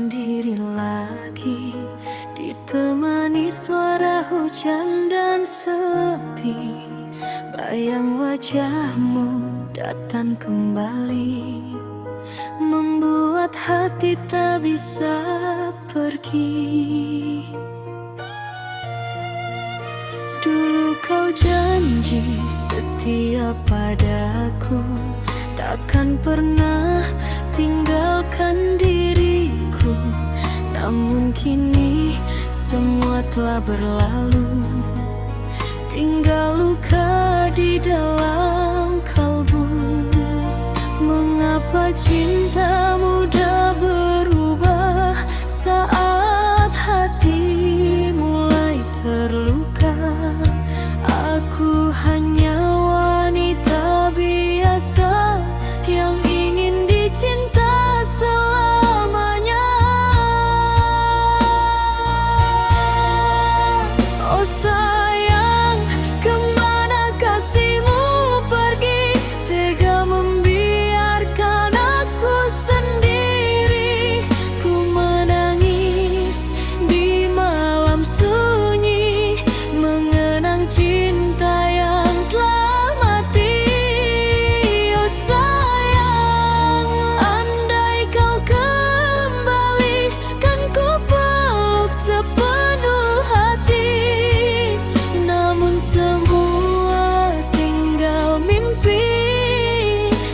sendiri lagi, ditemani suara hujan dan sepi. Bayang wajahmu datang kembali, membuat hati tak bisa pergi. Dulu kau janji setia padaku, takkan pernah tinggalkan diriku. Namun kini semua telah berlalu, tinggal luka di dalam kalbu. Mengapa cinta mudah berubah saat hati mulai terluka? Aku hanya wanita biasa yang ingin dicinta selamanya. Oh sayang, kemana kasihmu pergi? Tega membiarkan aku sendiri. Ku menangis di malam sunyi, mengenang cinta yang telah mati. Oh sayang, andai kau kembali, kan ku peluk sepenuh hati. Namun semua tinggal mimpi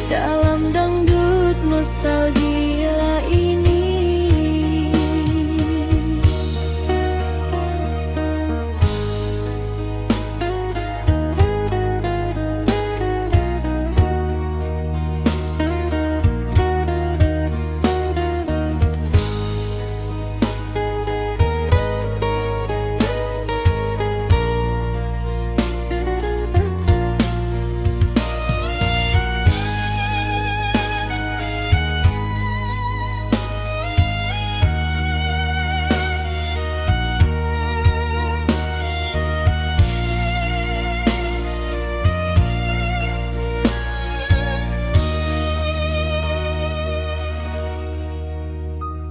dalam dangdut nostalgia ini.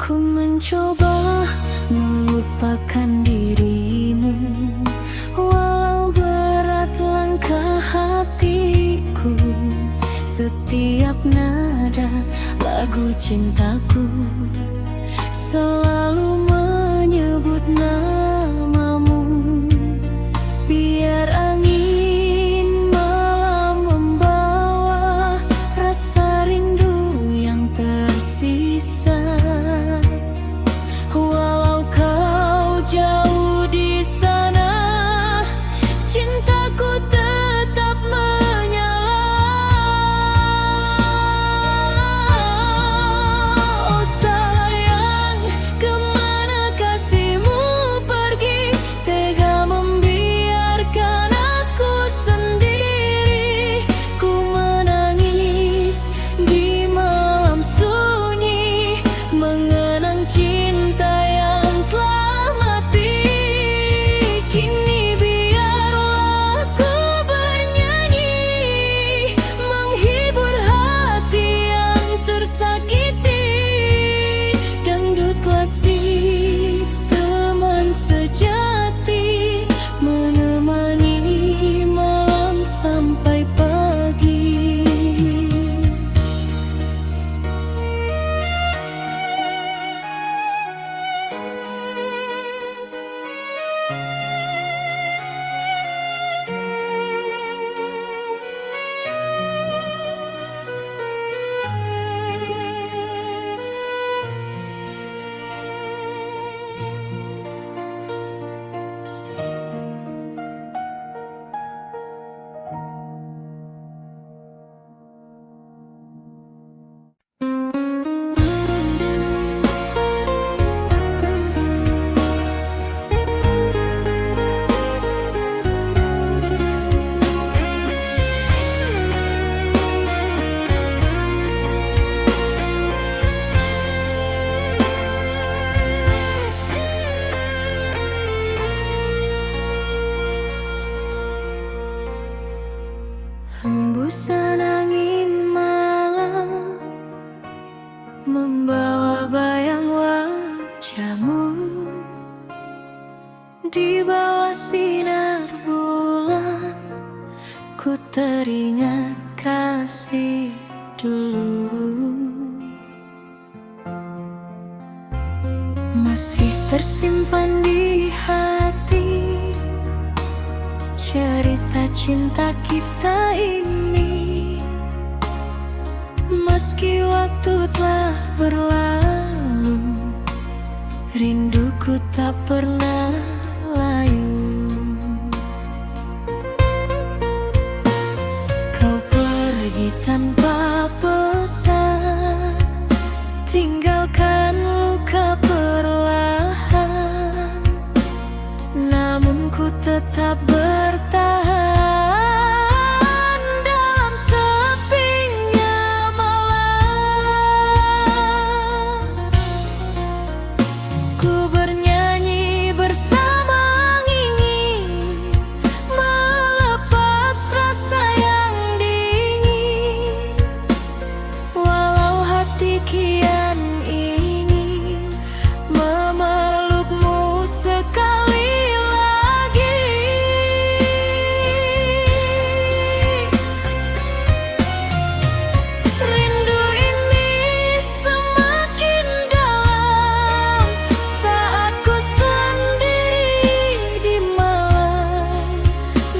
Ku mencoba melupakan dirimu, walau berat langkah hatiku. Setiap nada lagu cintaku selalu menyebut namamu. Biar angin malam membawa rasa rindu yang tersisa. Walau kau jauh di sana, cintaku tetap menyala. Oh sayang, Di bawah sinar bulan, ku teringat kasih dulu. Masih tersimpan di hati cerita cinta kita ini. Meski waktu telah berlalu, rinduku tak pernah layu. Kau pergi tanpa pesan, tinggalkan luka perlahan. Namun ku tetap bertahan dalam sepinya malam. Ku bernyanyi bersama ingin melepas rasa yang dingin. Walau hati kian ingin memelukmu sekali lagi. Rindu ini semakin dalam saat ku sendiri di malam.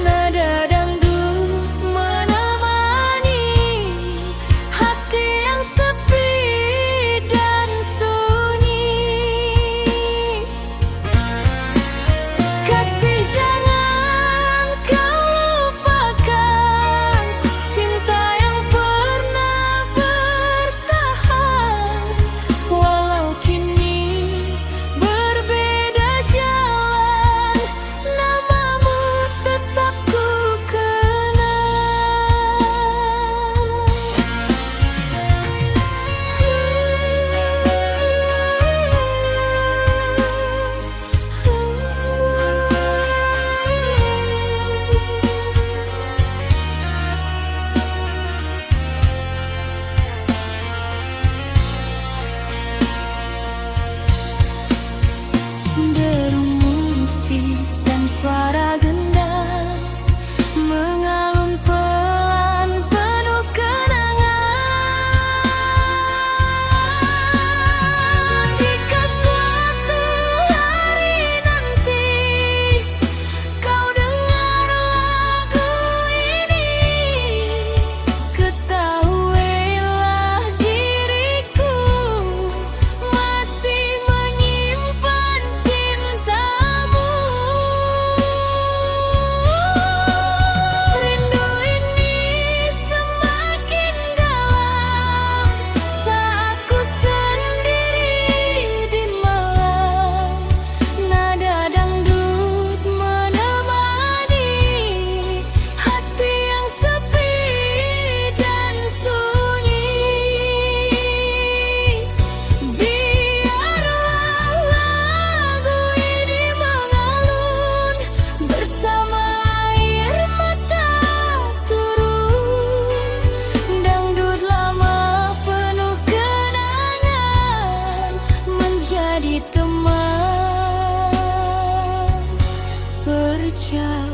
Nada dangdut menemani hati yang sepi dan sunyi. Kasih, jangan kau lupakan cinta yang pernah bertahan. Walau kini berbeda jalan, namamu tetap ku Derung musik dan suara gendang mengalun pelan penuh kenangan. Jika suatu hari nanti kau dengar lagu ini, ketahuilah diriku masih menyimpan cintamu. Rindu ini semakin dalam saat ku sendiri di malam. Nada dangdut menemani hati yang sepi dan sunyi. Biarlah lagu ini mengalun bersama air mata turun. Dangdut lama penuh kenangan menjadi teman perjalanan.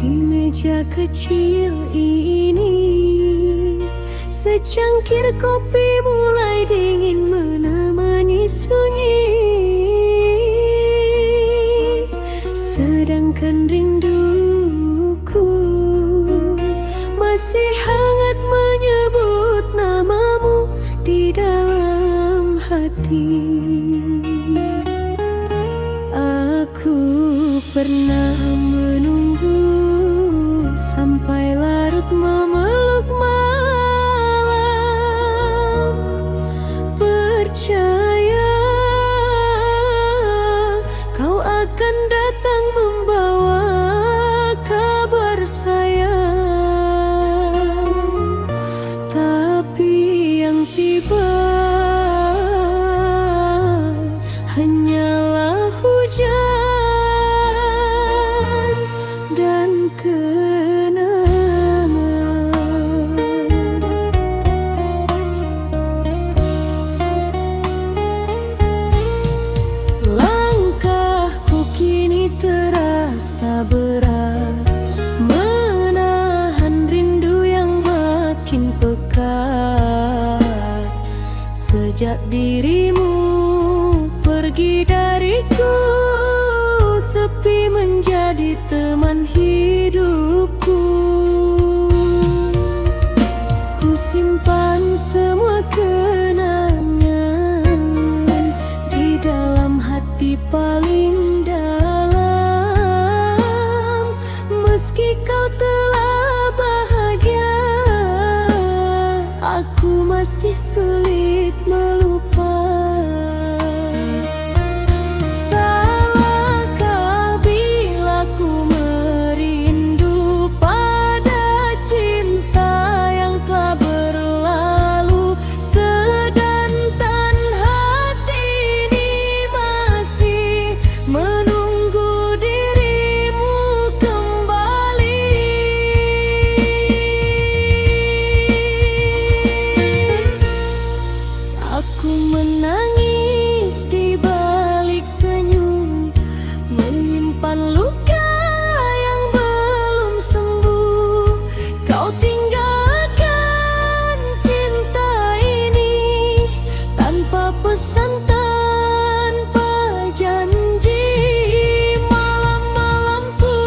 Di meja kecil ini, secangkir kopi mulai dingin menemani sunyi. Sedangkan rinduku masih hangat menyebut namamu di dalam hati. Aku pernah menunggu sampai larut memeluk malam. Percaya sejak dirimu pergi dariku, sepi menjadi teman hidupku. Ku simpan semua kenangan di dalam hati paling dalam. Meski kau telah bahagia, aku masih sulit melupa. Salahkah bila ku merindu pada cinta yang telah berlalu, sedangkan hati ini masih menunggu dirimu kembali. Aku menangis di balik senyum, menyimpan luka yang belum sembuh. Kau tinggalkan cinta ini tanpa pesan, tanpa janji. Malam-malamku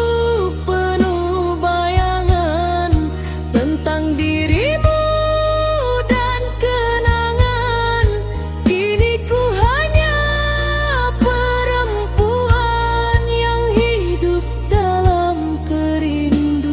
penuh bayangan tentang dirimu dan kenangan. Kini ku hanya perempuan yang hidup dalam kerinduan.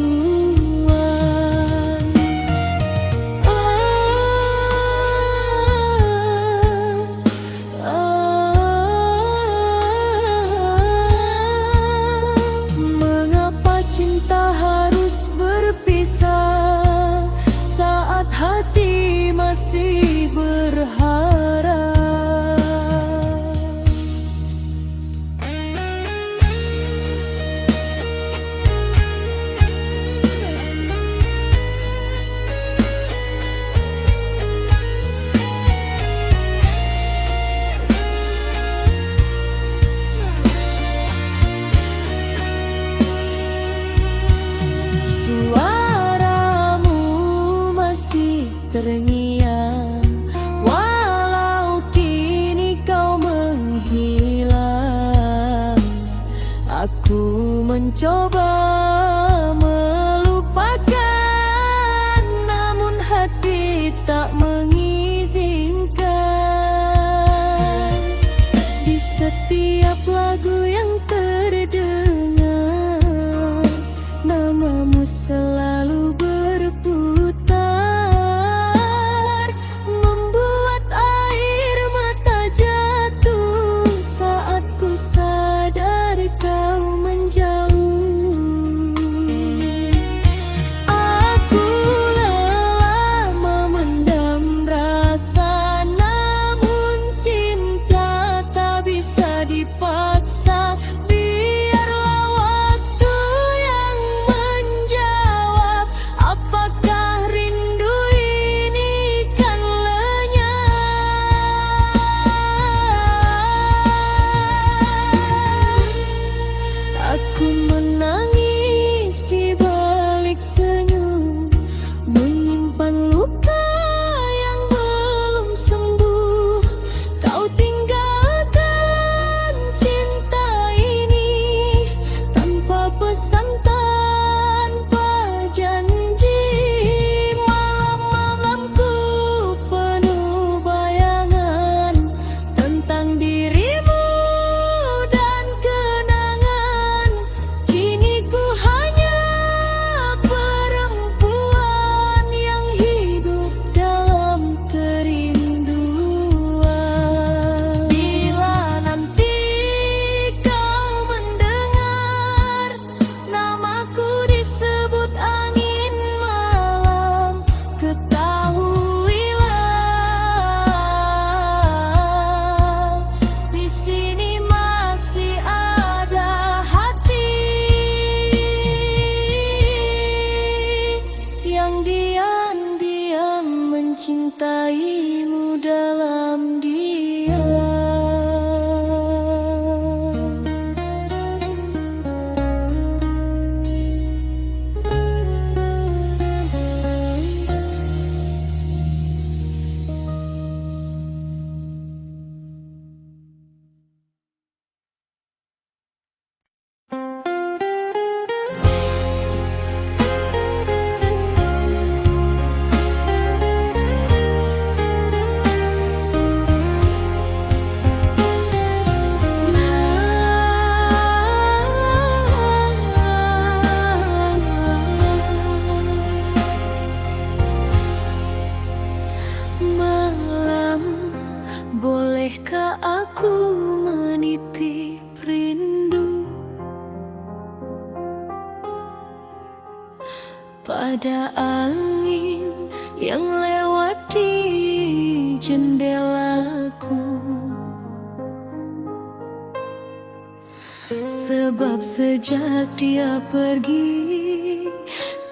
Mengapa cinta harus berpisah saat hati masih berharap? Suaramu masih terngiang, walau kini kau menghilang. Aku mencoba melupakan, namun hati tak mengizinkan. Di setiap lagu yang terdengar, namamu selalu berputar, membuat air mata jatuh saat ku sadar kau menjauh. Aku lelah memendam rasa, namun cinta tak bisa dipaksa. Biarlah waktu yang menjawab, apakah rindu ini kan lenyap. Aku menangis di balik senyum, menyimpan luka yang belum sembuh. Kau tinggalkan cinta ini tanpa pesan, tanpa janji. Malam-malamku penuh bayangan tentang dirimu dan kenangan. Kini ku hanya perempuan yang hidup dalam kerinduan. Bila nanti kau mendengar namaku disebut angin malam, ketahuilah di sini masih ada hati yang diam-diam mencintaimu dalam diam. ada angin yang lewat di jendelaku, sebab sejak dia pergi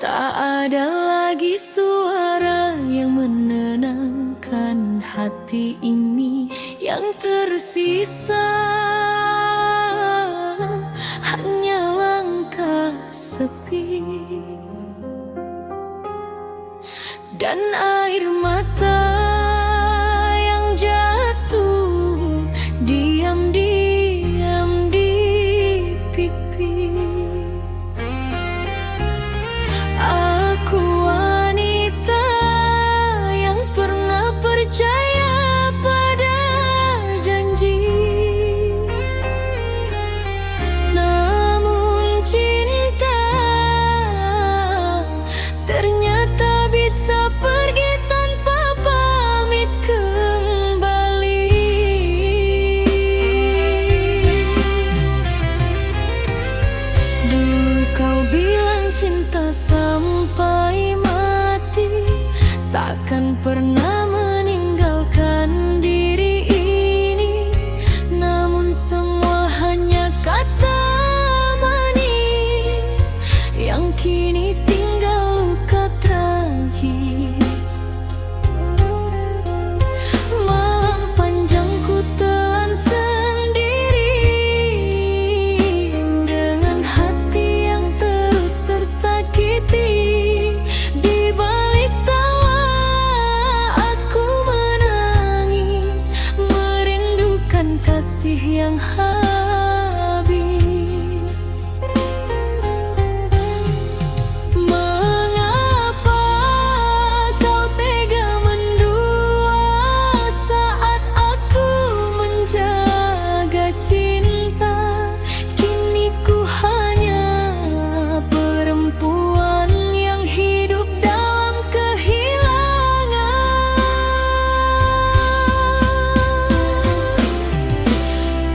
tak ada lagi suara yang menenangkan hati ini. Yang tersisa hanya langkah sepi dan air mata yang jatuh diam-diam di pipi. Aku wanita yang pernah percaya pada janji, namun cinta ternyata bisa pergi tanpa pamit kembali. Dulu kau bilang cinta sampai mati, takkan pernah meninggalkan diri ini. Namun semua hanya kata manis yang kini tinggal luka tragis. Malam panjang ku telan sendiri dengan hati yang terus tersakiti. Di balik tawa aku menangis, merindukan kasih yang habis. Mengapa kau tega mendua saat aku menjaga cinta? Kini ku hanya perempuan yang hidup dalam kehilangan.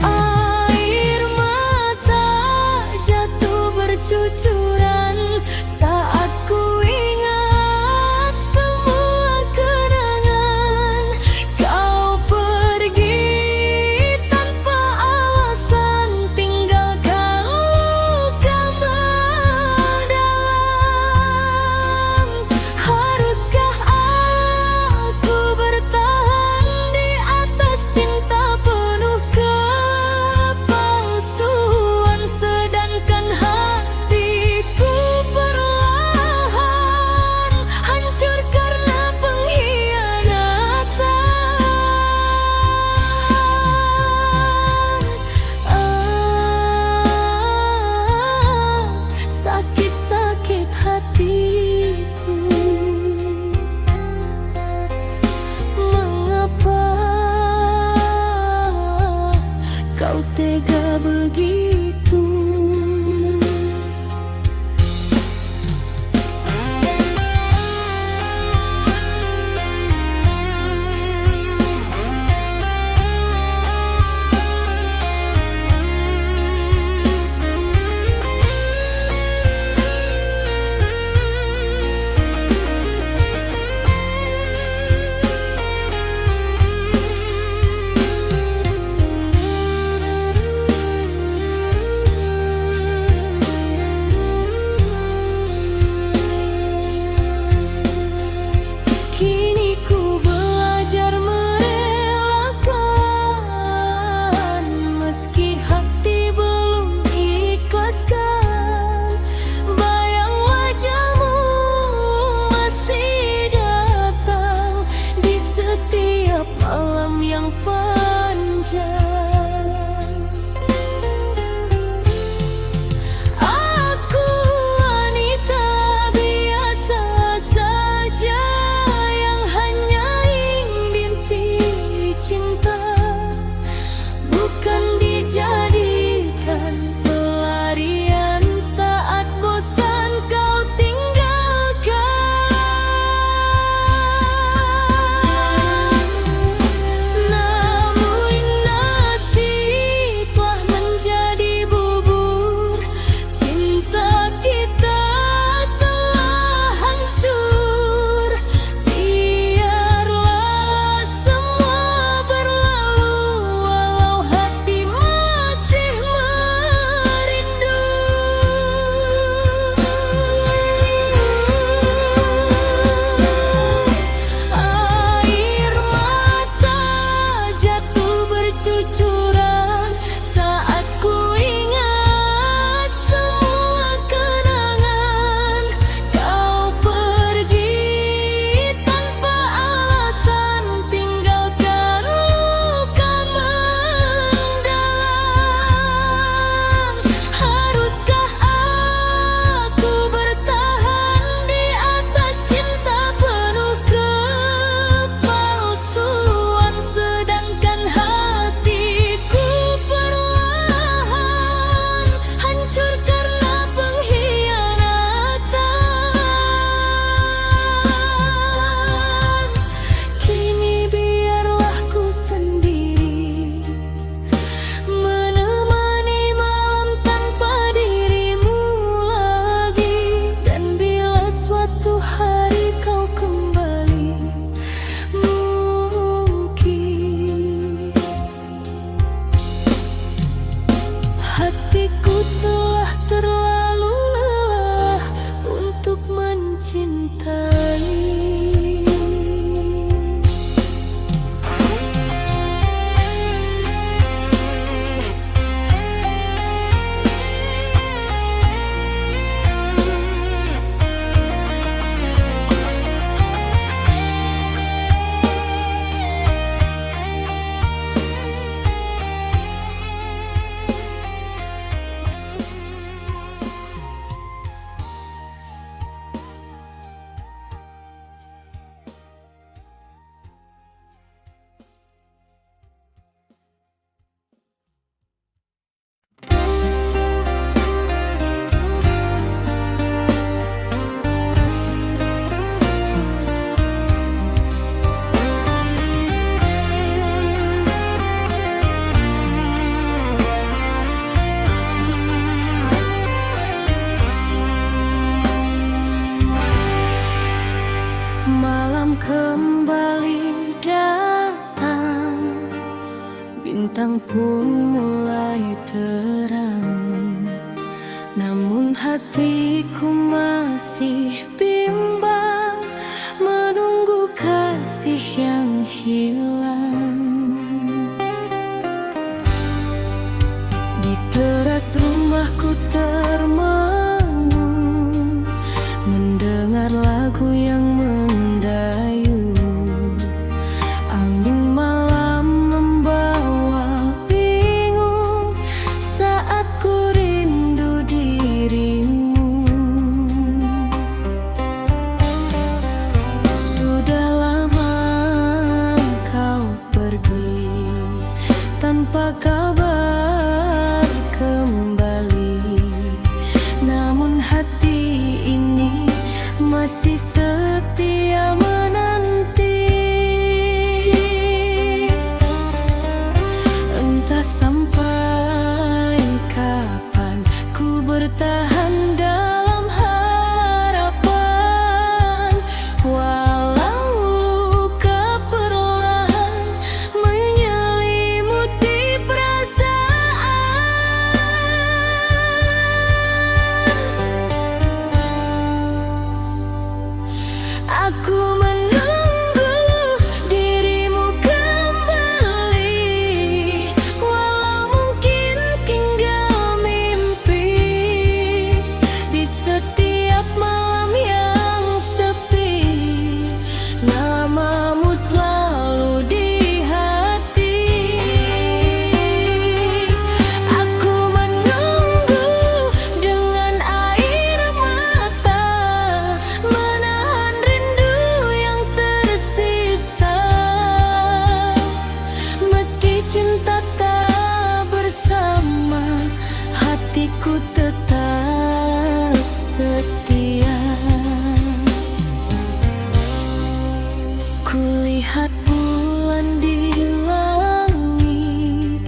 Air mata jatuh bercucuran saat ku ingat semua kenangan. Kau pergi tanpa alasan, tinggalkan luka mendalam. Haruskah aku bertahan di atas cinta penuh kepalsuan, sedangkan hatiku perlahan hancur karena pengkhianatan. Sakit-sakit hatiku. Mengapa kau tega begitu? Kini ku belajar merelakan, meski hati belum ikhlaskan. Bayang wajahmu masih datang di setiap malam yang panjang. Aku wanita biasa saja yang hanya ingin binti cinta, bukan dijadikan pelarian saat bosan kau tinggalkan. Petang pun mulai terang, namun hatiku masih bimbang, menunggu kasih yang hilang. Di teras rumahku termenung, mendengar lagu yang mendayu. Angin malam membawa bingung saat ku rindu dirimu. Sudah lama kau pergi tanpa kabar kembali, namun hati ini masih setia menanti. Entah sampai kapan ku bertahan dalam harapan, walau luka perlahan menyelimuti perasaan. Aku menunggu dirimu kembali, walau mungkin tinggal mimpi. Di setiap malam yang sepi, namamu selalu di hati. Aku menunggu dengan air mata, menahan rindu yang tersisa. Meski cinta tak bersama, hatiku tetap setia. Kulihat bulan di langit,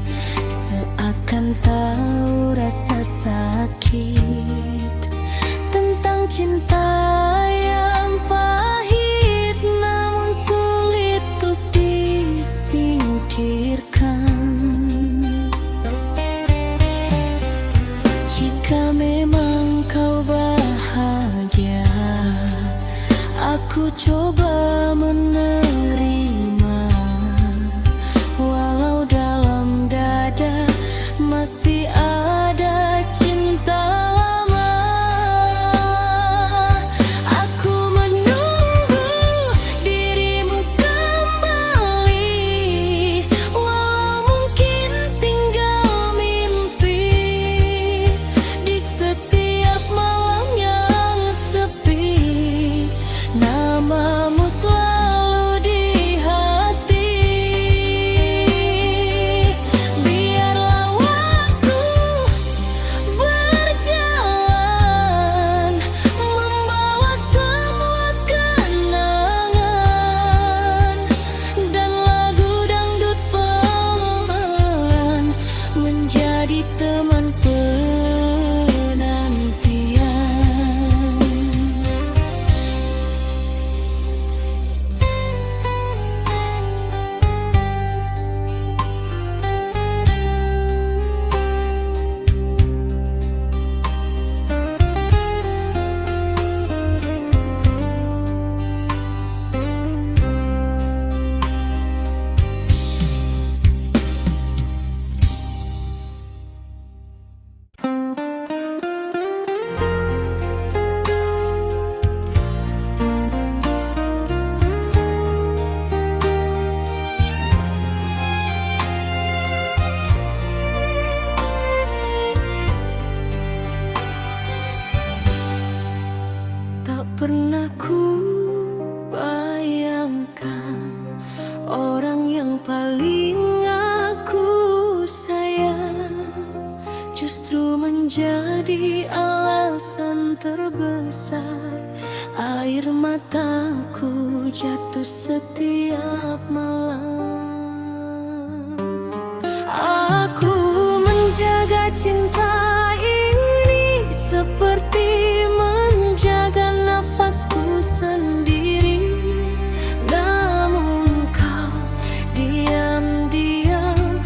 seakan tahu rasa sakit tentang cinta yang pahit, namun sulit untuk disingkirkan. Jika memang kau bahagia, aku coba menerima, walau dalam dada masih ada cinta lama. Aku menunggu dirimu kembali, walau mungkin tinggal mimpi. Di setiap malam yang sepi, namamu selalu di hati. Biarlah waktu berjalan, membawa semua kenangan, dan lagu dangdut pelan menjadi teman penantian. Tak pernah ku bayangkan orang yang paling aku sayang justru menjadi alasan terbesar air mataku jatuh setiap malam. Aku menjaga cinta ini seperti menjaga nafasku sendiri, namun kau diam-diam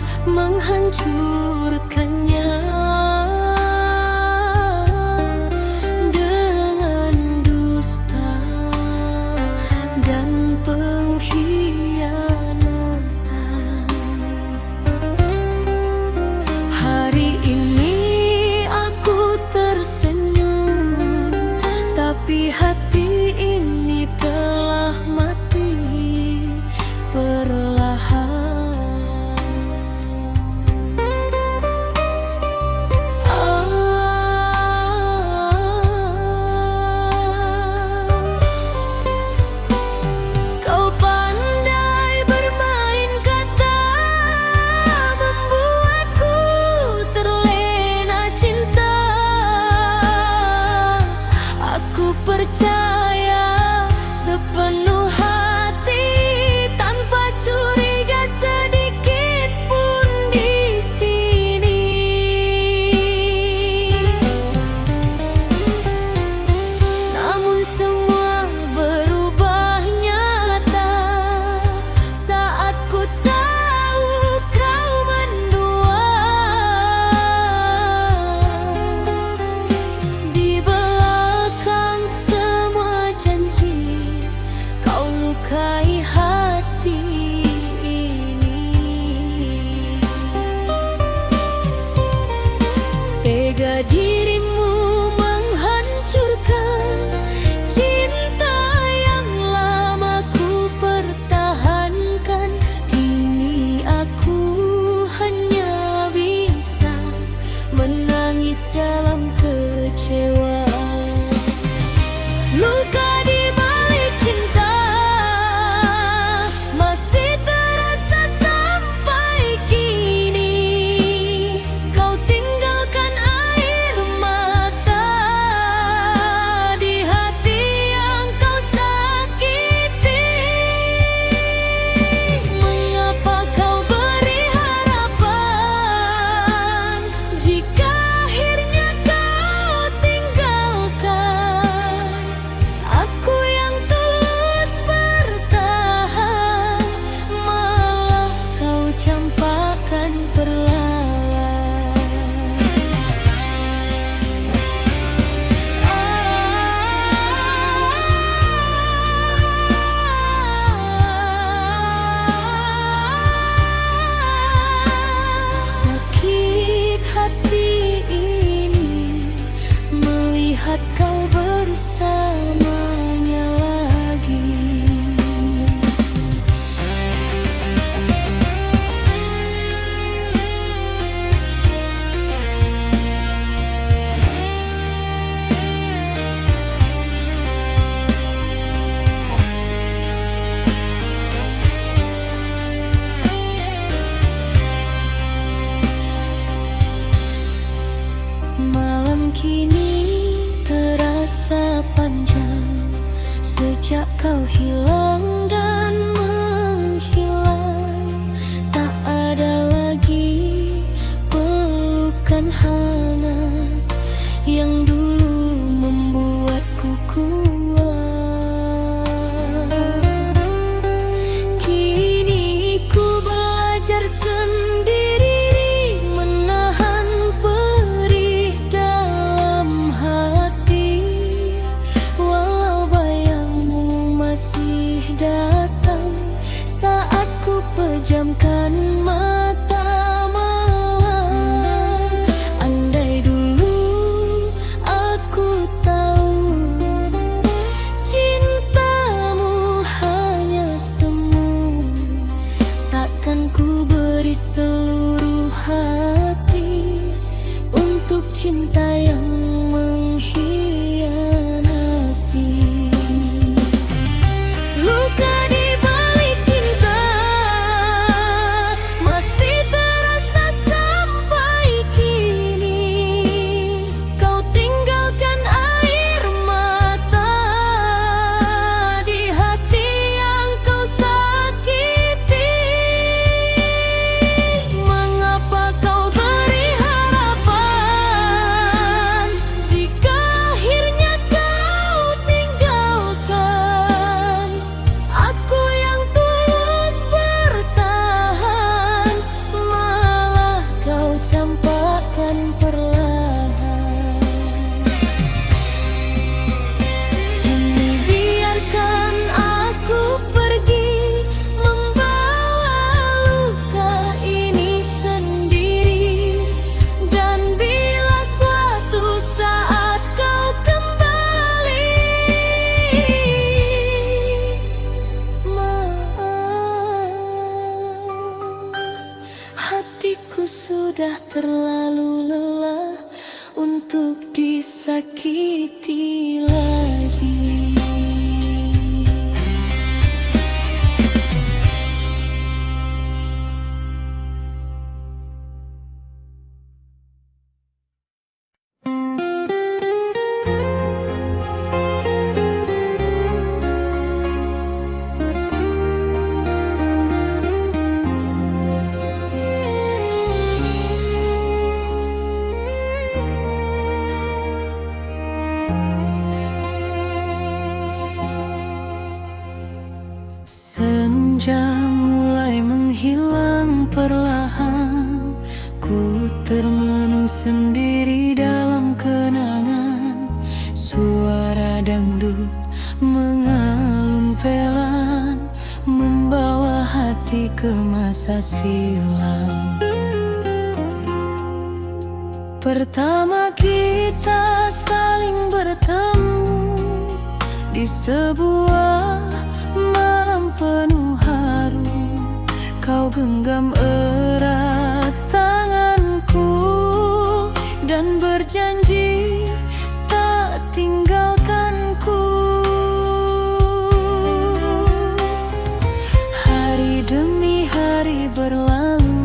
pejamkan mata malam. Andai dulu aku tahu cintamu hanya semu, takkan ku beri seluruh hati untuk cinta yang mengkhianati. Luka di balik cinta masih terasa sampai kini. Kau tinggalkan air mata di hati yang kau sakiti. Mengapa kau beri harapan jika akhirnya kau tinggalkan aku yang tulus bertahan, malah kau campakkan perlahan. Kini biarkan aku pergi membawa luka ini sendiri, dan bila suatu saat kau kembali, maaf, hatiku sudah terlalu lelah untuk disakiti lagi. Senja mulai menghilang perlahan, ku termenung sendiri dalam kenangan. Suara dangdut mengalun pelan, membawa hati ke masa silam. Pertama kita saling bertemu di sebuah malam penuh haru. Kau genggam erat tanganku dan berjanji tak tinggalkanku. Hari demi hari berlalu,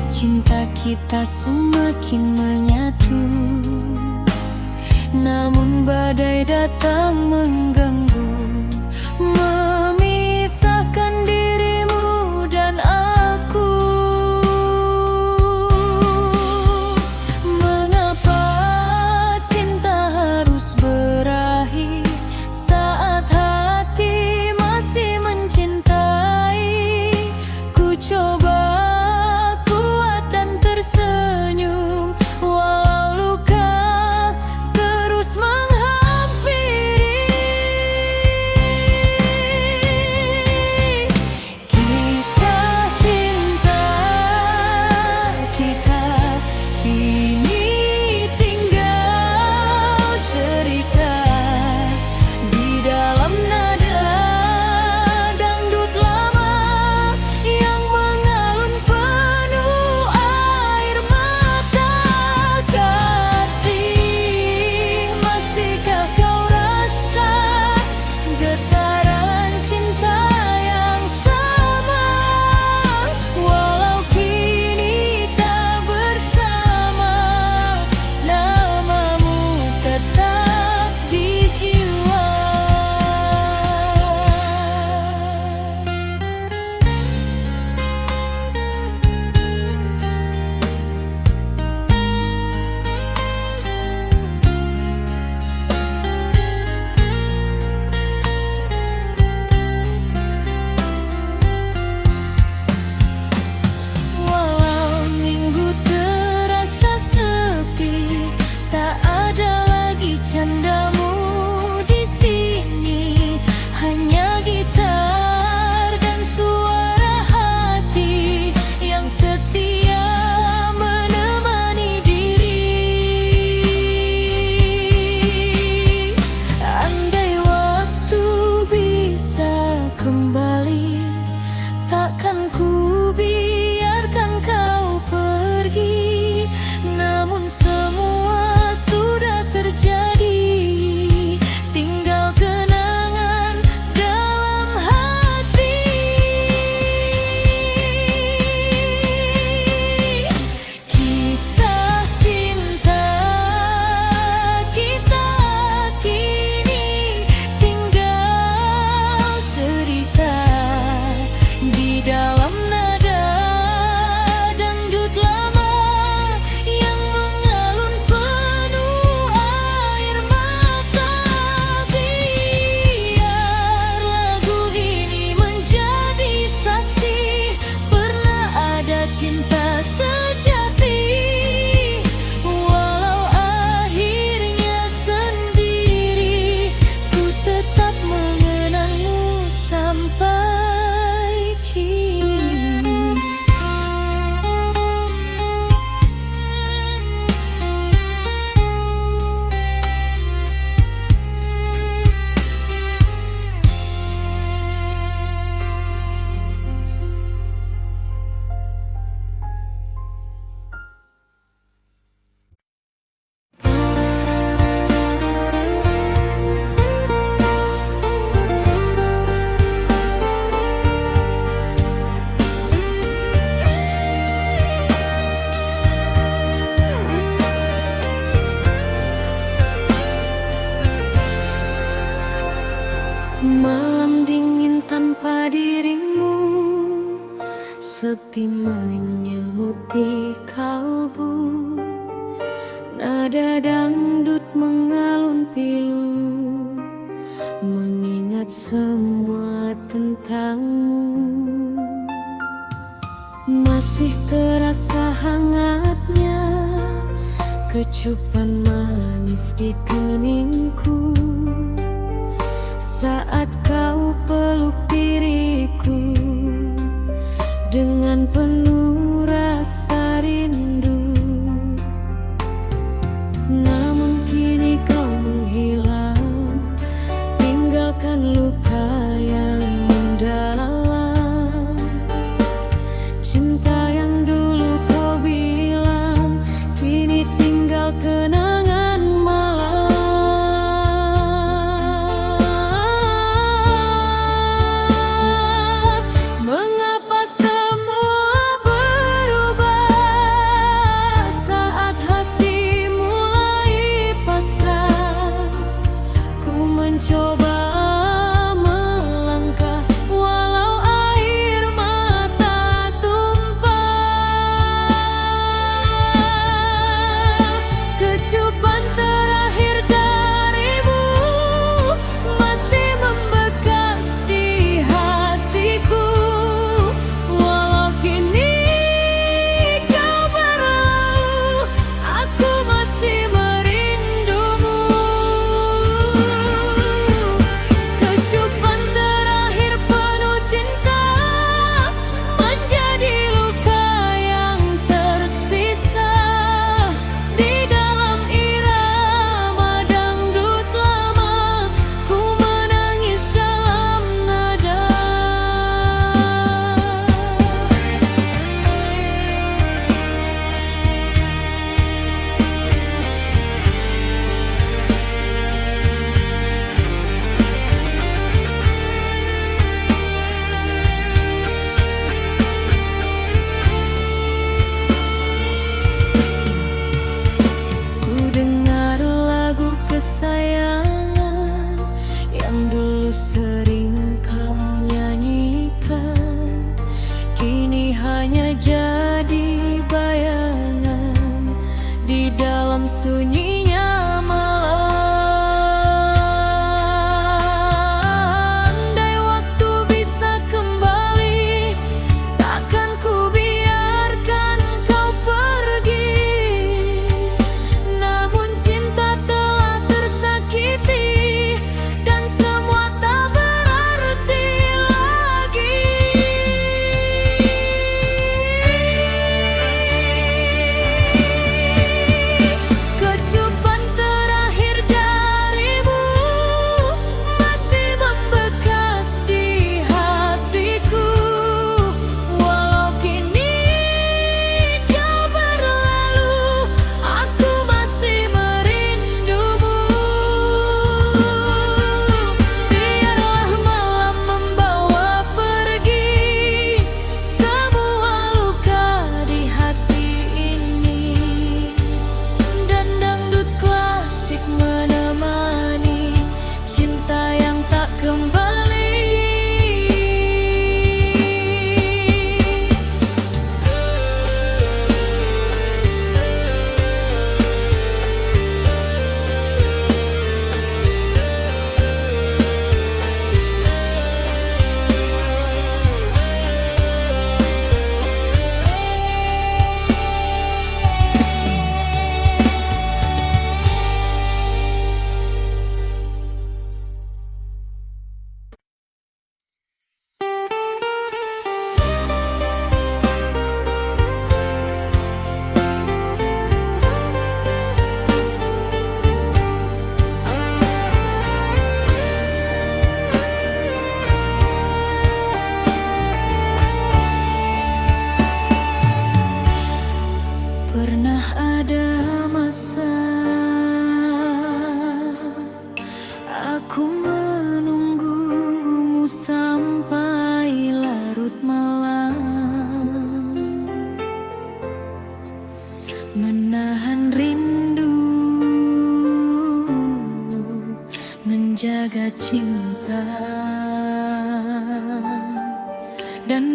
cinta kita semakin menyatu. Namun badai datang mengganggu, memisahkan dirimu dan aku. Mengapa cinta harus berakhir saat hati masih mencintai? Ku coba kuat dan tersenyum walau luka terus menghampiri. sepi menyemuti kalbu, nada dangdut mengalun pilu, mengingat semua tentangmu. Masih terasa hangatnya kecupan manis di keningku saat kau peluk diriku dengan penuh rasa rindu. Namun kini kau menghilang, tinggalkan luka yang mendalam. Cinta yang dulu kau bilang kini tinggal kenangan malam.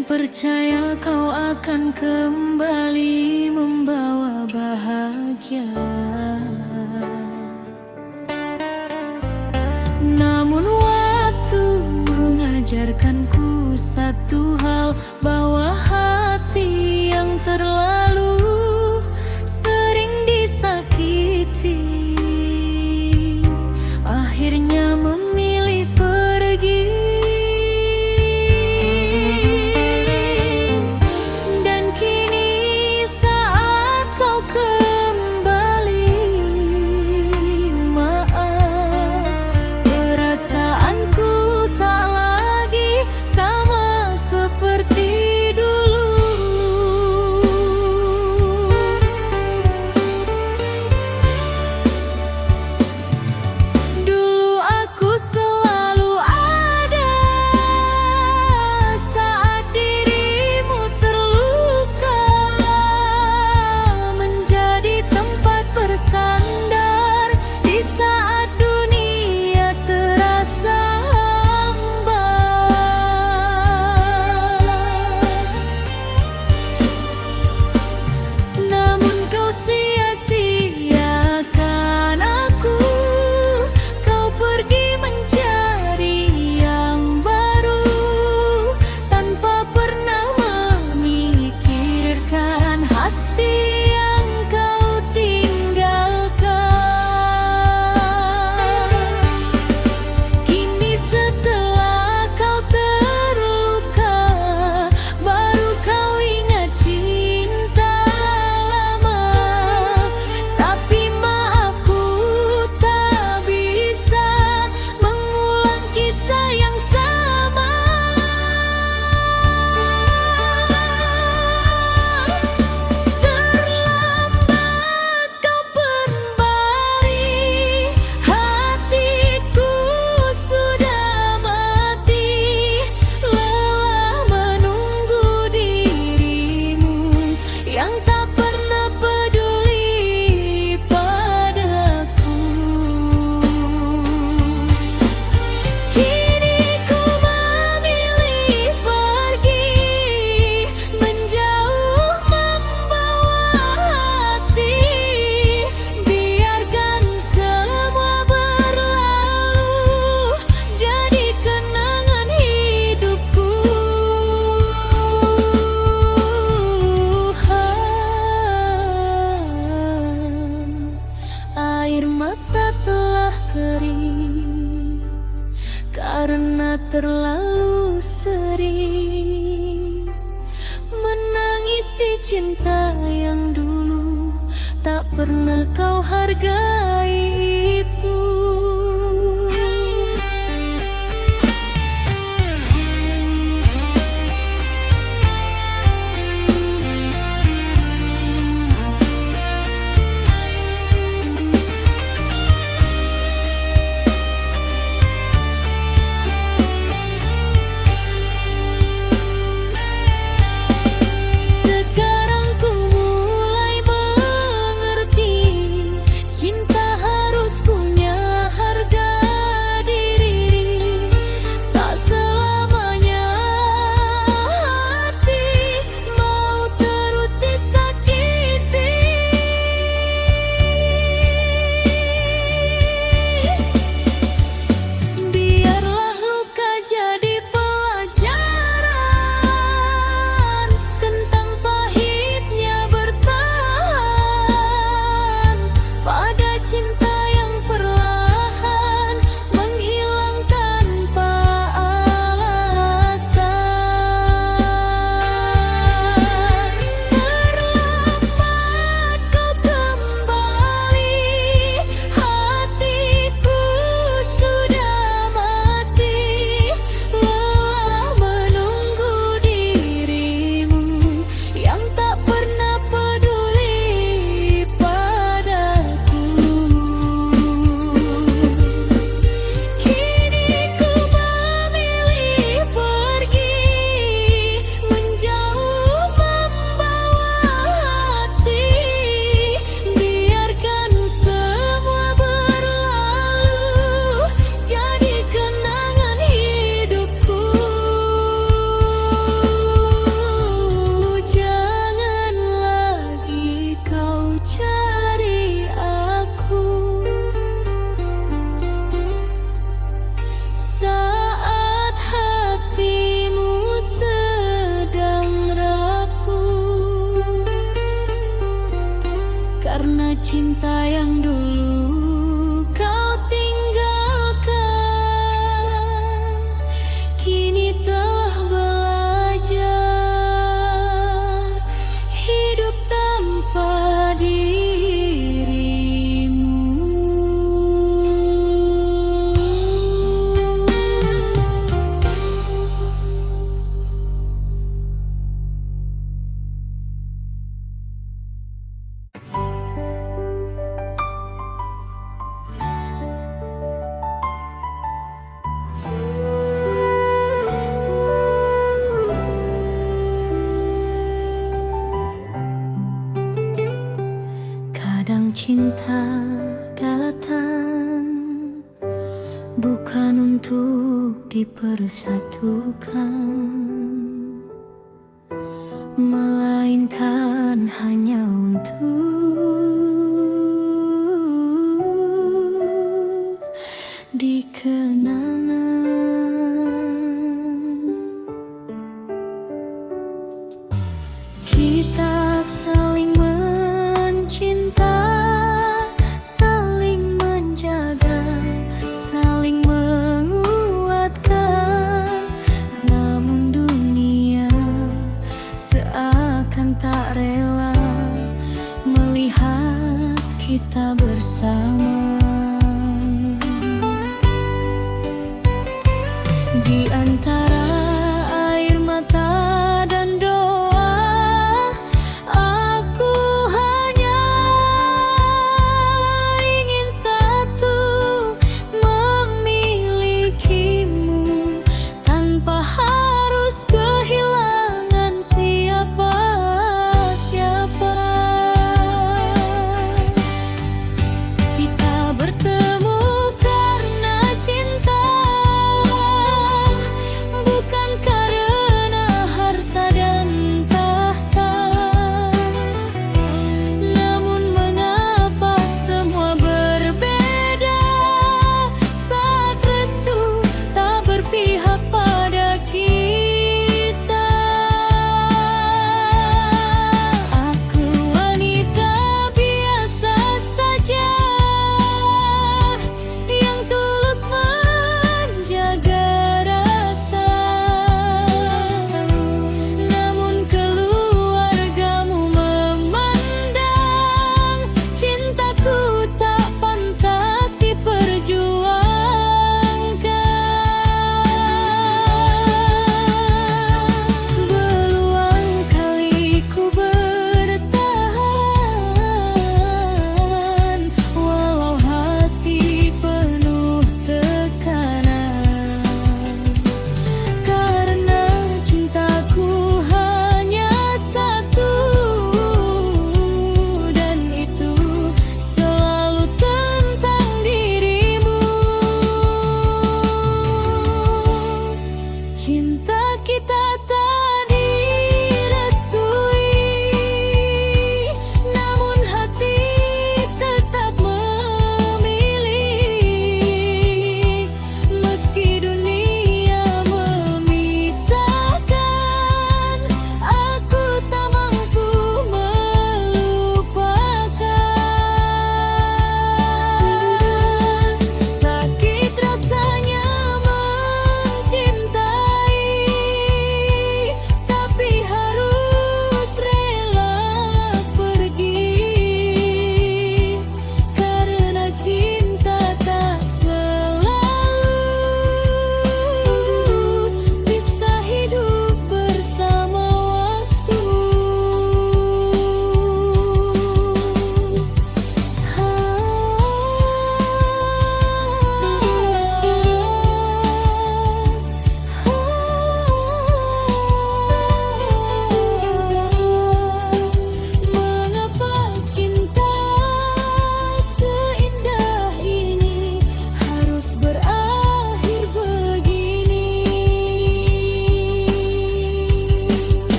dan percaya kau akan kembali membawa bahagia. Namun waktu mengajarkanku satu hal, bahwa hati yang terlalu sering disakiti akhirnya memilih pergi. Dan kini saat kau kembali, maaf, perasaanku tak lagi sama seperti dulu. Dulu aku selalu ada saat dirimu terluka, menjadi tempat bersandar di saat dunia terasa hambar. Namun kau sia-siakan aku, kau pergi mencari yang baru tanpa pernah memikirkan hati yang kau tinggalkan. Kini setelah kau terluka, baru kau ingat cinta lama. Tapi maafku tak bisa mengulang kisah yang sama. Terlambat kau kembali, hatiku sudah mati. Lelah menunggu dirimu yang tak pernah peduli padaku. Kini ku memilih pergi, menjauh membawa hati. Biarkan semua berlalu, jadi kenangan hidupku. Air mata telah kering karena terlalu sering menangisi cinta yang dulu tak pernah kau hargai itu. Sekarang ku mulai mengerti, cinta harus punya cinta datang bukan untuk dipersatukan, melainkan hanya untuk dikenang. Kita saling mencinta, saling menjaga, saling menguatkan. Namun dunia seakan tak rela melihat kita bersama. Di antara air mata dan doa, aku hanya ingin satu, memilikimu tanpa harus kehilangan siapa-siapa.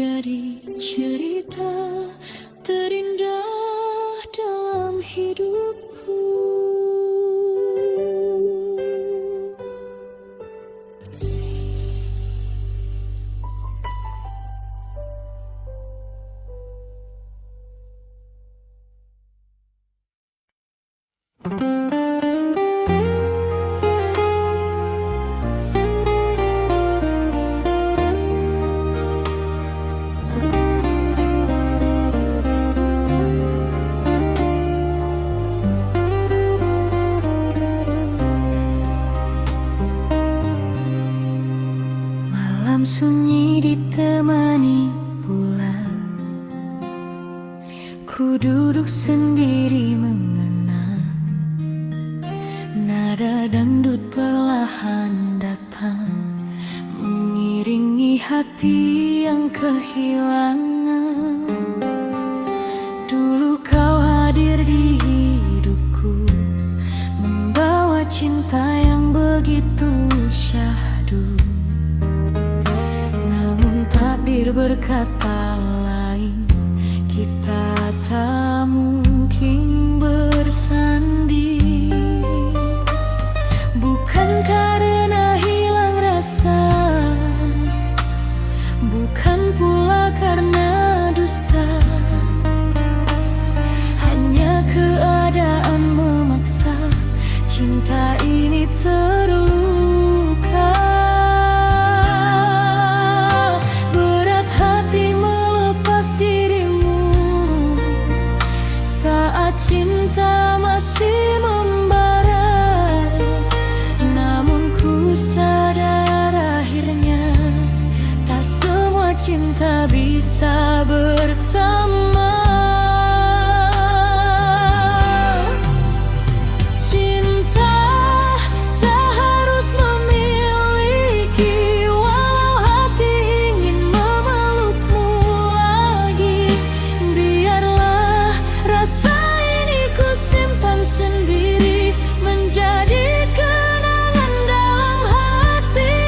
menjadi cerita terindah dalam hidupku. Malam sunyi ditemani bulan, ku duduk sendiri mengenang. Nada dangdut perlahan datang, mengiringi hati yang kehilangan. Dulu kau hadir di hidupku, membawa cinta yang begitu syahdu. Takdir berkata lain, kita tak mungkin bersanding. Bukan karena hilang rasa, bukan pula karena dusta, hanya keadaan memaksa cinta ini terluka. Cinta masih membara, namun ku sadar akhirnya tak semua cinta bisa bersama. Cinta tak harus memiliki, walau hati ingin memelukmu lagi. Biarlah rasa sendiri menjadi kenangan dalam hati.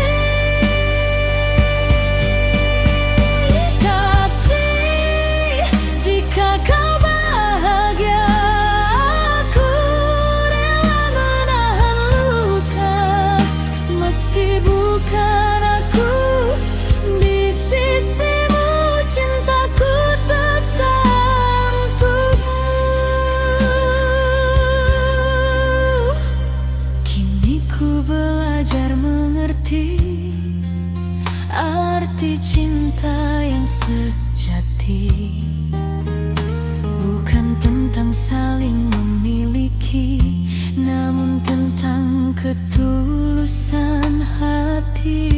Kasih, jika kau bahagia, aku rela menahan luka. Meski bukan aku di sisimu, cintaku tetap untukmu. Ku belajar mengerti arti cinta yang sejati, bukan tentang saling memiliki, namun tentang ketulusan hati.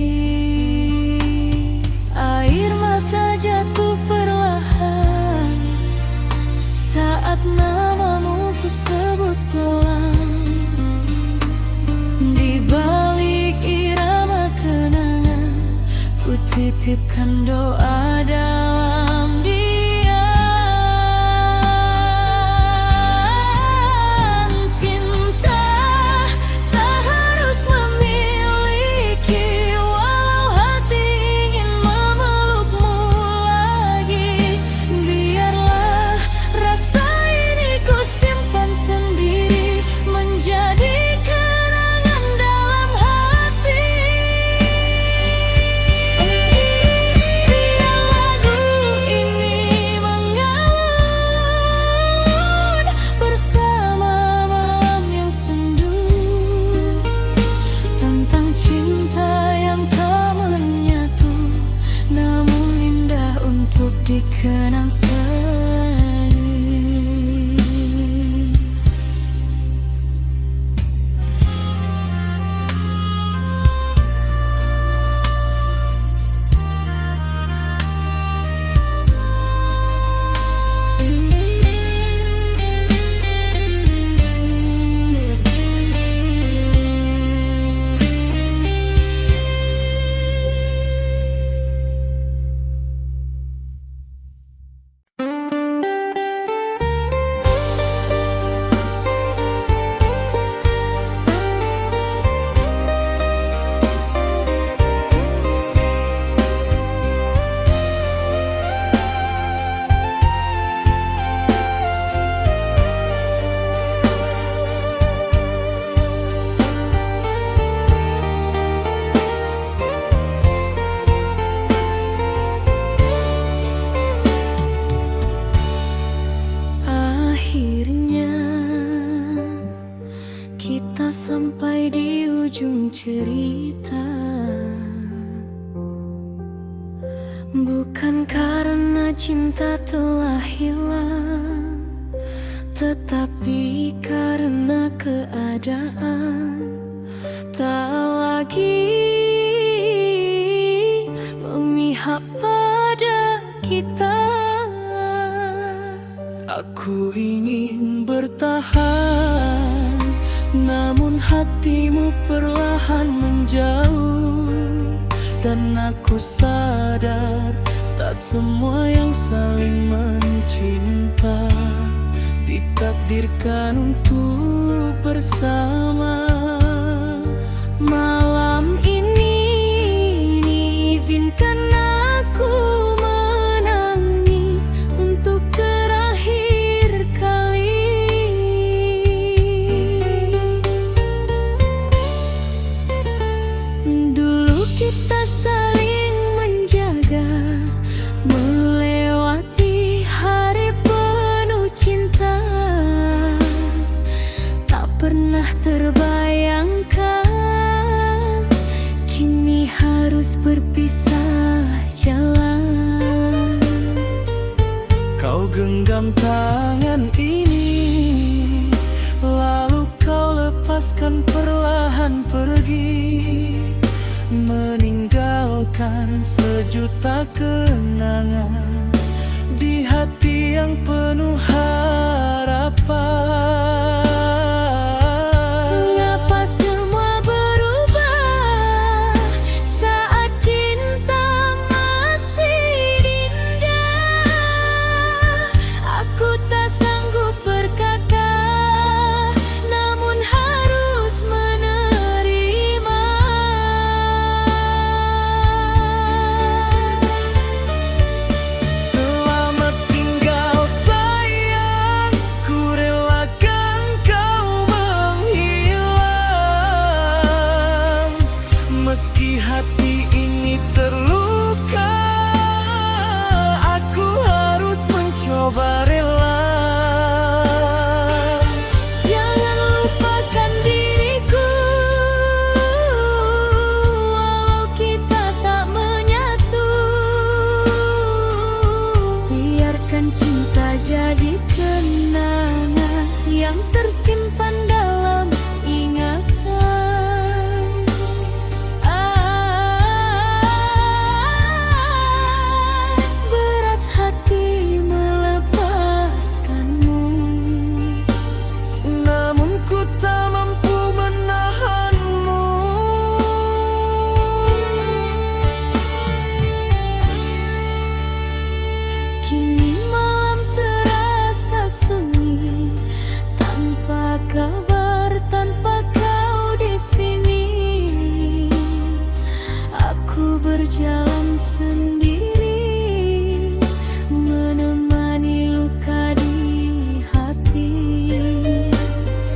Air mata jatuh perlahan saat namamu ku sebut pelan. Di balik irama kenangan, ku titipkan doa dalam diam. Cinta tak harus memiliki, walau hati ingin memelukmu lagi. Biarlah rasa ini ku simpan sendiri menjadi dikenang selalu. cerita. Bukan karena cinta telah hilang, tetapi karena keadaan tak lagi memihak pada kita. Aku ingin bertahan, namun hatimu perlahan menjauh. Dan aku sadar tak semua yang saling mencinta ditakdirkan untuk bersama. Malam ini izinkan aku menangis untuk terakhir kali. Dulu kita saling menjaga, melewati hari penuh cinta. Tak pernah terbayangkan kini harus berpisah jalan. Kau genggam tangan ini, lalu kau lepaskan perlahan pergi, meninggalkan sejuta kenangan di hati yang penuh harapan. Mengapa semua berubah saat cinta masih indah? Aku tak sanggup berkata, namun harus menerima. Selamat tinggal sayang, ku relakan kau menghilang. Meski hati ini terluka, aku harus mencoba rela. Jangan lupakan diriku, walau kita tak menyatu. Biarkan cinta jadi kenangan yang tersimpan dalam ingatan. Berat hati melepaskanmu, namun ku tak mampu menahanmu. Kini malam terasa sunyi, tanpa kabar, tanpa kau di sini. Aku berjalan sendiri, menemani luka di hati.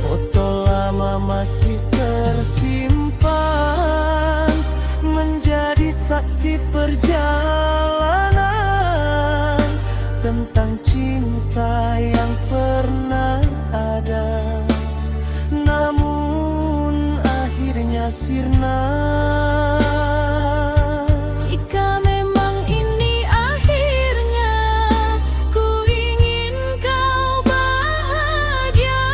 Foto lama masih tersimpan, menjadi saksi perjalanan tentang cinta yang pernah ada, namun akhirnya sirna. Jika memang ini akhirnya, ku ingin kau bahagia,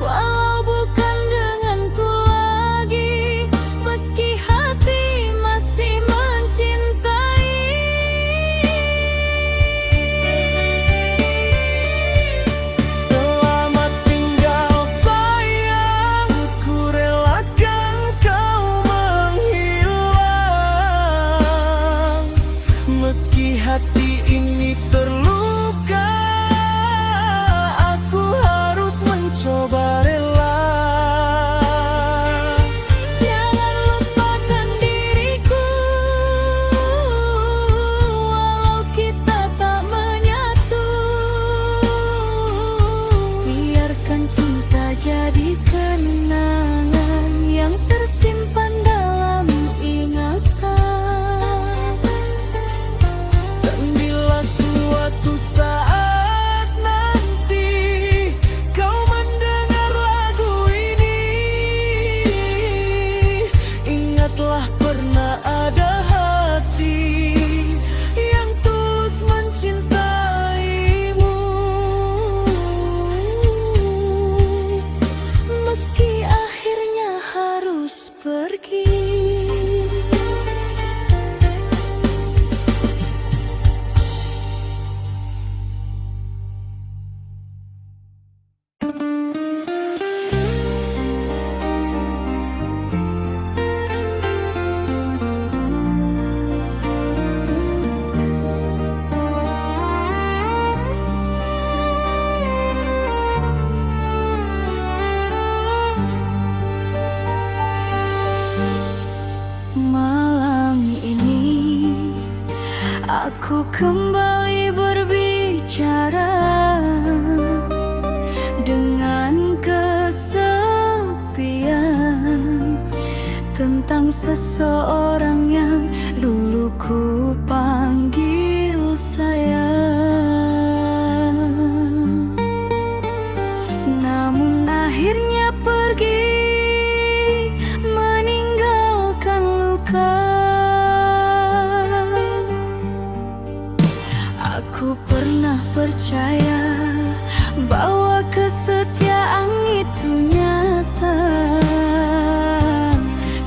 walau bukan denganku lagi. Meski hati masih mencintai. Selamat tinggal sayang, ku rela Aku kembali berbicara dengan kesepian tentang seseorang yang dulu ku panggil sayang, namun akhirnya pergi meninggalkan luka. Aku pernah percaya bahwa kesetiaan itu nyata,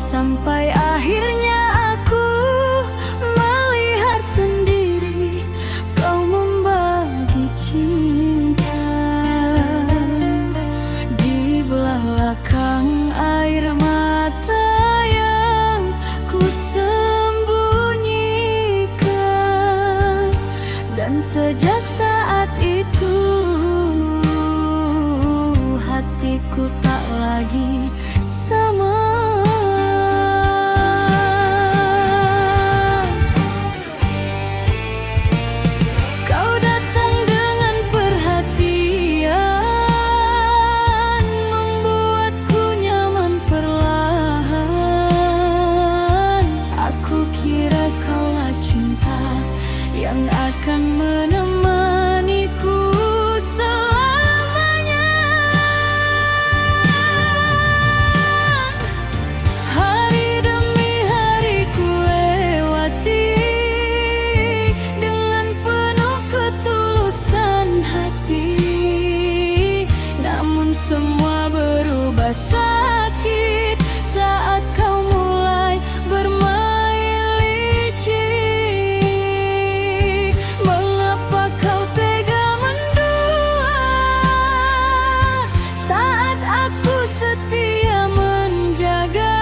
sampai akhirnya aku melihat sendiri kau membagi cinta di belakang air mata yang ku sembunyikan. Dan sejak saat itu hatiku tak lagi sama. Kau datang dengan perhatian, membuatku nyaman perlahan. Aku kira kaulah cinta yang akan menemaniku selamanya. Hari demi hari ku lewati dengan penuh ketulusan hati, namun semua berubah sakit saat kau mulai bermain licik. Mengapa kau tega mendua saat aku setia menjaga?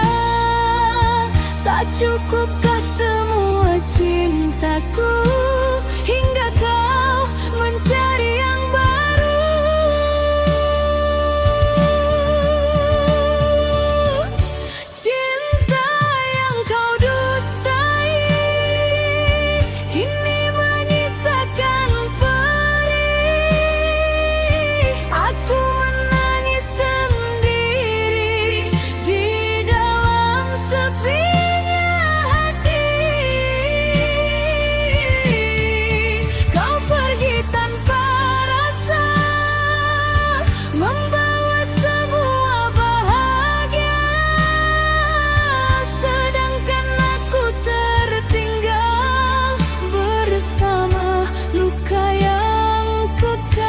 Tak cukupkah semua cintaku hingga kau mencari yang baru? Cinta yang kau dustai kini menyisakan perih. Aku menangis sendiri di dalam sepinya hati. Kau pergi tanpa rasa, membawa semua bahagia, sedangkan aku tertinggal bersama luka yang kekal.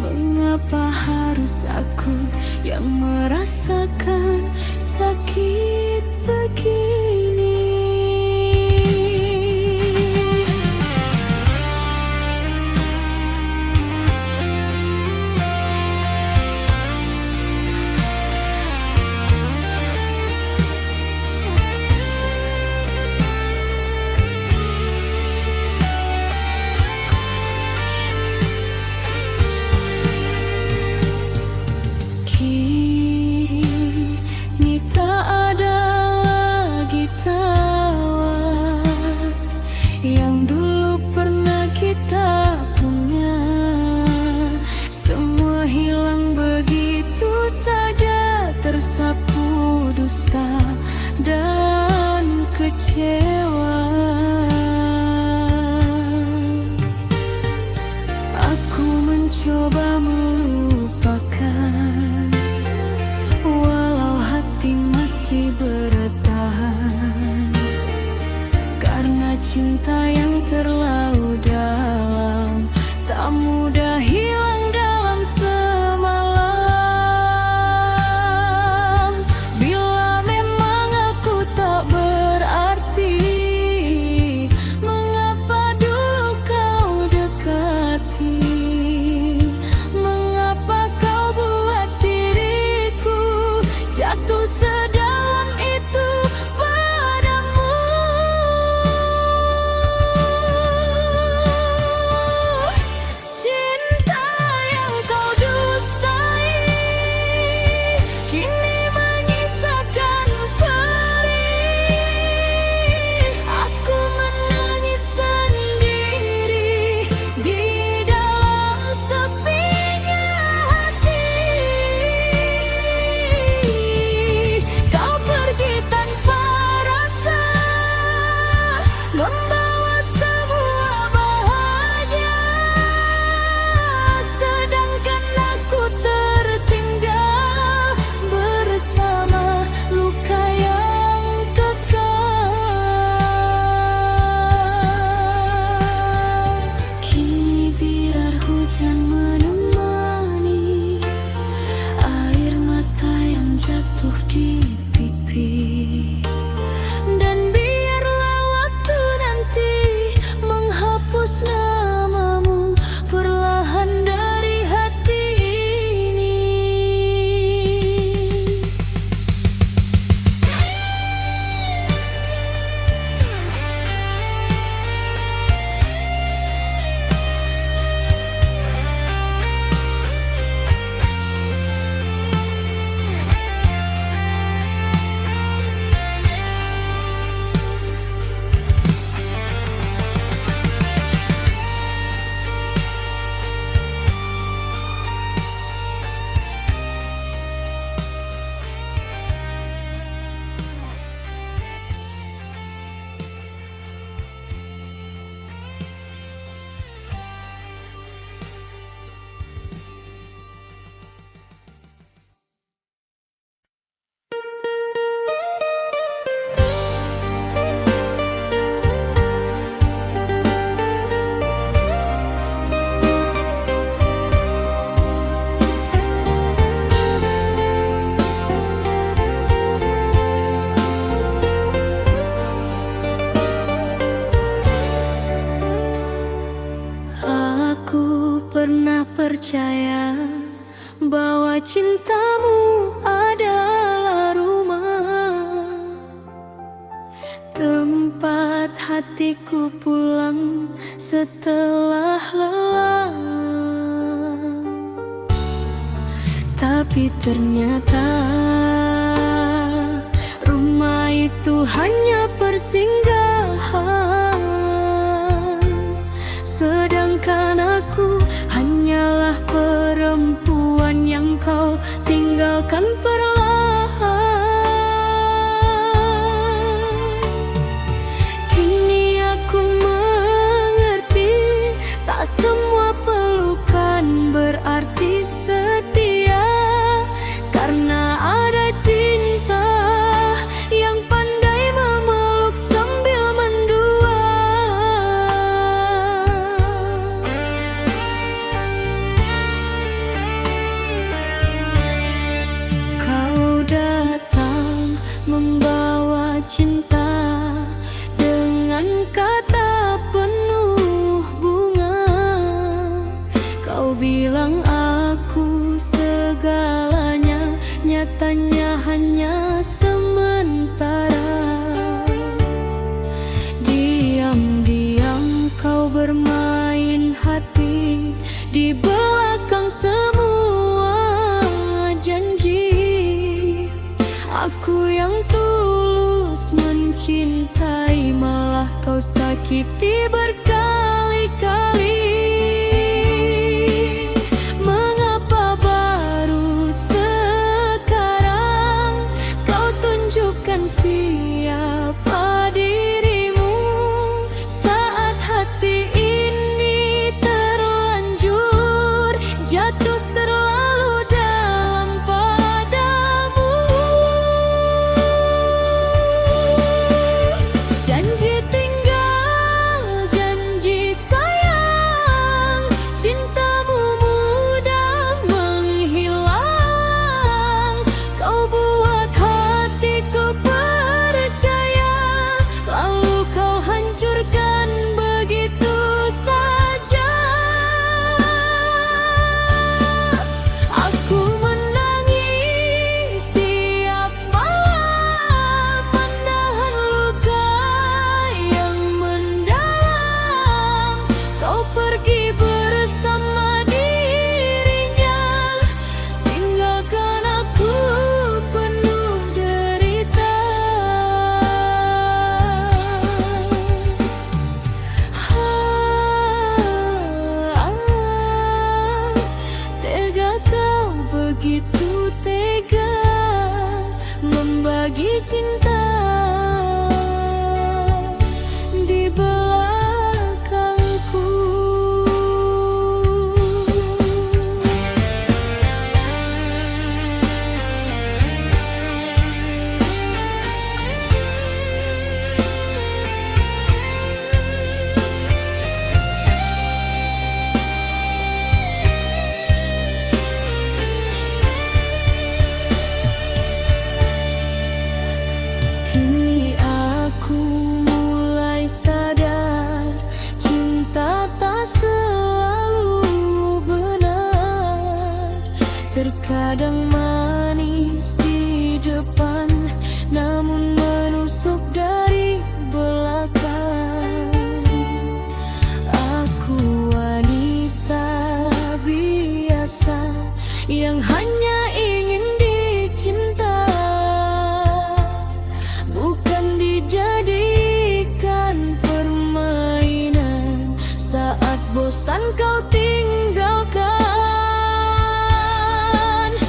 Mengapa harus aku yang merasakan sakit begini? Kini tak ada lagi tawar yang dulu pernah kita punya. Semua hilang begitu saja, tersapu dusta dan kecewa. Aku mencoba melupakan, walau hati masih bertahan, karena cinta yang terlalu dalam tak mudah hilang dalam semalam. Bila memang aku tak berarti, mengapa dulu kau dekati? Mengapa kau buat diriku jatuh sedalam itu padamu? Aku pernah percaya bahwa cintamu adalah rumah, tempat hatiku pulang setelah lelah. Tapi ternyata rumah itu hanya persinggahan, sedangkan aku hanyalah perempuan yang kau tinggalkan perlahan. Kini aku mengerti, tak semua pelukan berarti setia, karena ada cinta yang pandai memeluk sambil mendua. Kau datang membawa cinta dengan kata penuh bunga. Kau bilang aku segalanya, nyatanya hanya sementara. Diam-diam kau bermain hati di belakang semua janji. Aku yang tulus mencintai, malah kau sakiti berkali-kali. Mengapa baru sekarang kau tunjukkan siapa dirimu, saat hati ini terlanjur jatuh terlalu dalam padamu. Janji tinggal, janji sayang, cintamu mudah menghilang. Kau buat hatiku percaya, lalu kau hancurkan begitu saja. Aku menangis tiap malam, menahan luka yang mendalam. Kau pergi bersama dirinya, tinggalkan aku penuh derita. Tega kau, begitu tega membagi cinta di belakangku. Kini aku mulai sadar, cinta tak selalu benar. Terkadang manis di depan, namun menusuk dari belakang. Aku wanita biasa yang hanya ingin dicinta, bukan dijadikan permainan saat bosan kau tinggalkan.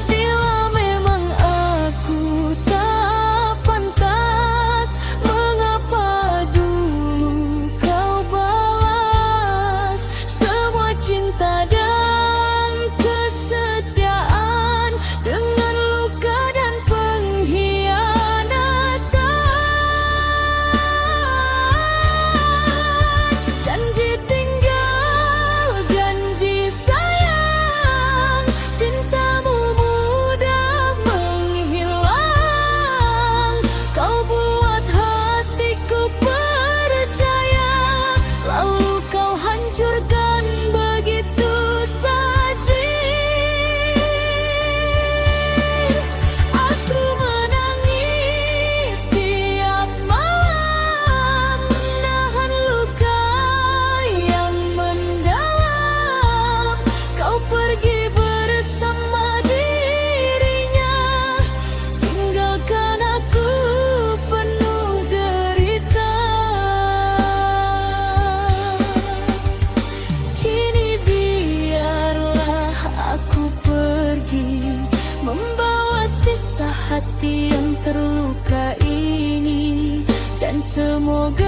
Bila memang aku tak pantas, mengapa dulu kau balas semua cinta dan kesetiaan dengan luka dan pengkhianatan. Janji tinggal, janji Semoga